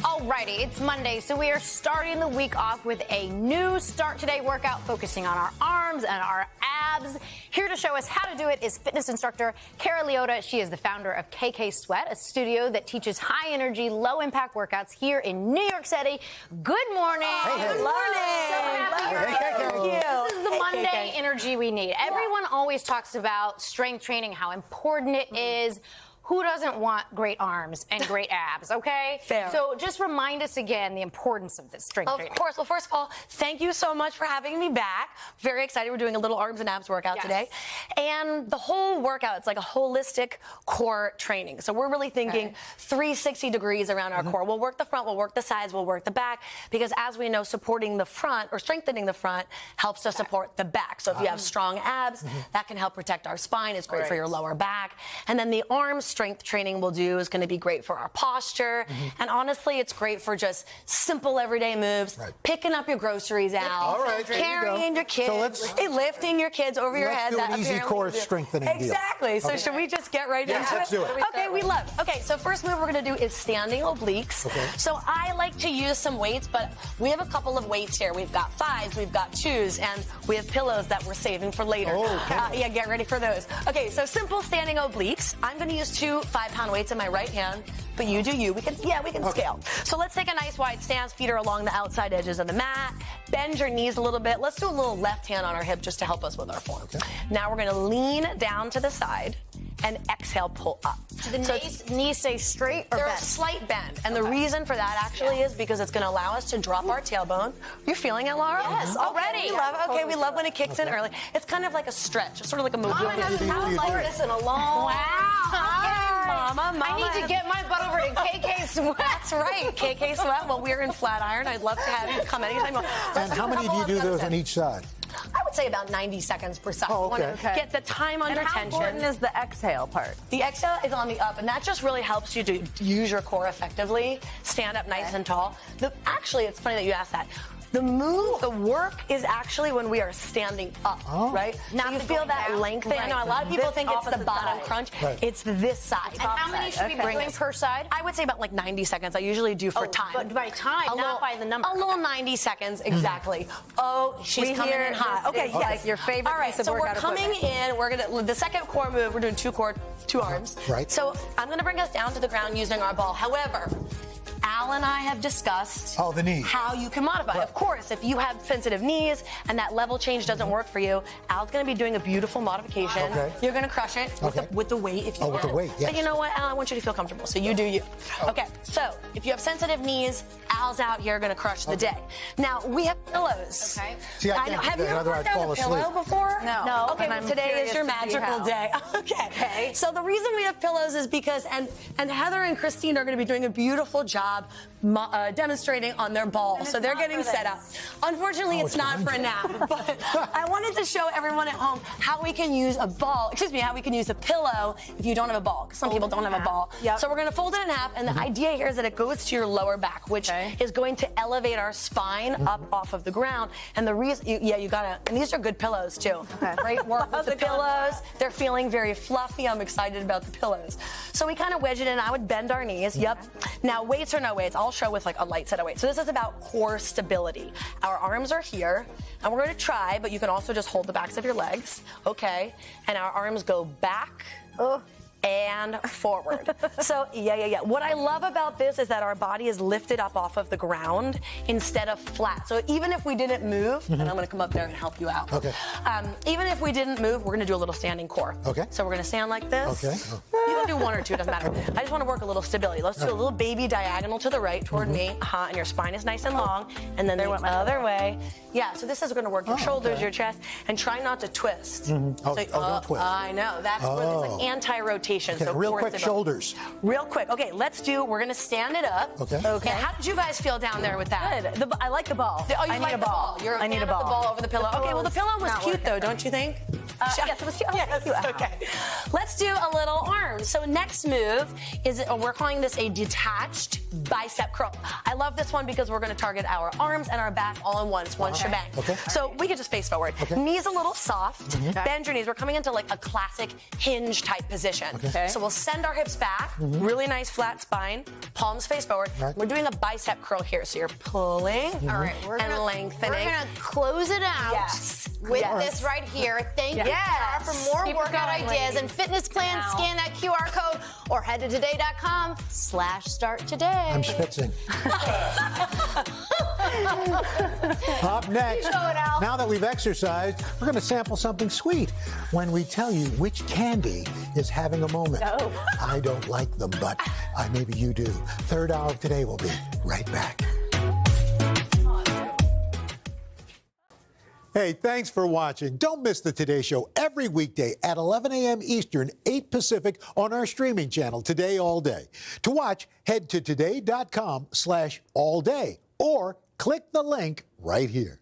Alrighty, it's Monday, so we are starting the week off with a new Start Today workout focusing on our arms and our abs. Here to show us how to do it is fitness instructor Kara Liotta. She is the founder of KKSweat, a studio that teaches high-energy, low-impact workouts here in New York City. Good morning. Hey, Good morning. So happy you're here. Thank you. This is the Monday energy we need. Everyone always talks about strength training, how important it is. Who doesn't want great arms and great abs, okay? Fair. So just remind us again the importance of this strength training. Of course. Well, first of all, thank you so much for having me back. Very excited. We're doing a little arms and abs workout today. And the whole workout, it's like a holistic core training. So we're really thinking 360 degrees around our core. We'll work the front, we'll work the sides, we'll work the back, because as we know, supporting the front or strengthening the front helps to support the back. So if you have strong abs, that can help protect our spine. It's great for your lower back. And then the arms strength training we'll do is going to be great for our posture. And honestly, it's great for just simple everyday moves, picking up your groceries out, carrying your kids, lifting your kids over your head. Let's do an easy core strengthening deal. Exactly. So should we just get right into it? Let's do it. Okay, we love it. Okay, so first move we're going to do is standing obliques. So I like to use some weights, but we have a couple of weights here. We've got 5s, we've got 2s, and we have pillows that we're saving for later. Yeah, get ready for those. Okay, so simple standing obliques. I'm going to use 2 5-pound weights in my right hand, but you do you. We can scale. So let's take a nice wide stance. Feet are along the outside edges of the mat. Bend your knees a little bit. Let's do a little left hand on our hip just to help us with our form. Now we're going to lean down to the side and exhale, pull up. So the knees stay straight or they're bent? A slight bend. And the reason for that actually is because it's going to allow us to drop our tailbone. You're feeling it, Laura? Yes, already. We love when it kicks in early. It's kind of like a stretch. It's sort of like a mobility. I haven't like this in a long Mama. I need to get my butt over to KKSweat. That's right, KKSweat. Well, we're in Flatiron. I'd love to have you come anytime. And how many do you do those on each side? I would say about 90 seconds per side. Oh, okay. Get the time under tension. How important is the exhale part? The exhale is on the up, and that just really helps you to use your core effectively, stand up nice and tall. Actually, it's funny that you asked that. The move, the work is actually when we are standing up, right? Now you feel that length. I know a lot of people think it's the bottom crunch. It's this side. And how many should we be doing per side? I would say about like 90 seconds. I usually do for time. But by time, not by the number. A little 90 seconds, exactly. Oh, she's coming in hot. Okay, like your favorite piece of workout equipment. So we're coming in. The second core move, we're doing two arms. Right. So I'm going to bring us down to the ground using our ball. However, Al and I have discussed the knee. How you can modify. Of course, if you have sensitive knees and that level change doesn't work for you, Al's going to be doing a beautiful modification. You're going to crush it with the weight if you can. With the weight, yes. But you know what, Al, I want you to feel comfortable, so you do you. Okay, so if you have sensitive knees, Al's out here going to crush the day. Now, we have pillows. Okay. See, I can't have do you that, ever worked out a pillow before? No. Okay, well, today is your magical day. Okay. So the reason we have pillows is because, and Heather and Christine are going to be doing a beautiful job demonstrating on their ball. So they're getting set up. Unfortunately, it's not for a nap, but I wanted to show everyone at home how we can use how we can use a pillow if you don't have a ball, because some people don't have a ball. So we're going to fold it in half, and the idea here is that it goes to your lower back, which is going to elevate our spine up off of the ground. And the reason, you gotta, and these are good pillows too. Great work with the pillows. They're feeling very fluffy. I'm excited about the pillows. So we kind of wedge it in. I would bend our knees. Now, weights or no weights, I'll show with like a light set of weights. So this is about core stability. Our arms are here, and we're going to try, but you can also just hold the backs of your legs, and our arms go back and forward. So, what I love about this is that our body is lifted up off of the ground instead of flat. So even if we didn't move, and I'm going to come up there and help you out. Even if we didn't move, we're going to do a little standing core. So we're going to stand like this. You can do 1 or 2, doesn't matter. I just want to work a little stability. Let's do a little baby diagonal to the right toward me, and your spine is nice and long, and then the other way. So this is going to work your shoulders, your chest, and try not to twist. Don't twist. I know. That's where it's like anti-rotation. So real quick shoulders. Real quick. Okay, we're going to stand it up. Okay. How did you guys feel down there with that? Good. I like the ball. I need a ball. You're a fan of the ball over the pillow. Okay, well, the pillow was cute, though, don't you think? Yes, it was cute. Okay. Let's do a little arm. So next move is, we're calling this a detached bicep curl. I love this one because we're going to target our arms and our back all in one. It's one shebang. So we can just face forward. Knees a little soft. Bend your knees. We're coming into like a classic hinge type position. Okay. So we'll send our hips back, really nice flat spine, palms face forward. Right. We're doing a bicep curl here. So you're pulling All right, and lengthening. We're gonna close it out with this right here. Thank you, Kara, for more Keep it workout going, ideas ladies. and fitness plans. Scan that QR code or head to today.com/start today. I'm schwitzing. Up next, You know it, Al. now that we've exercised, we're going to sample something sweet when we tell you which candy is having a moment. Oh. I don't like them, but maybe you do. Third hour of Today will be right back. Hey, thanks for watching. Don't miss the Today Show every weekday at 11 a.m. Eastern, 8 Pacific on our streaming channel, Today All Day. To watch, head to today.com/allday or click the link right here.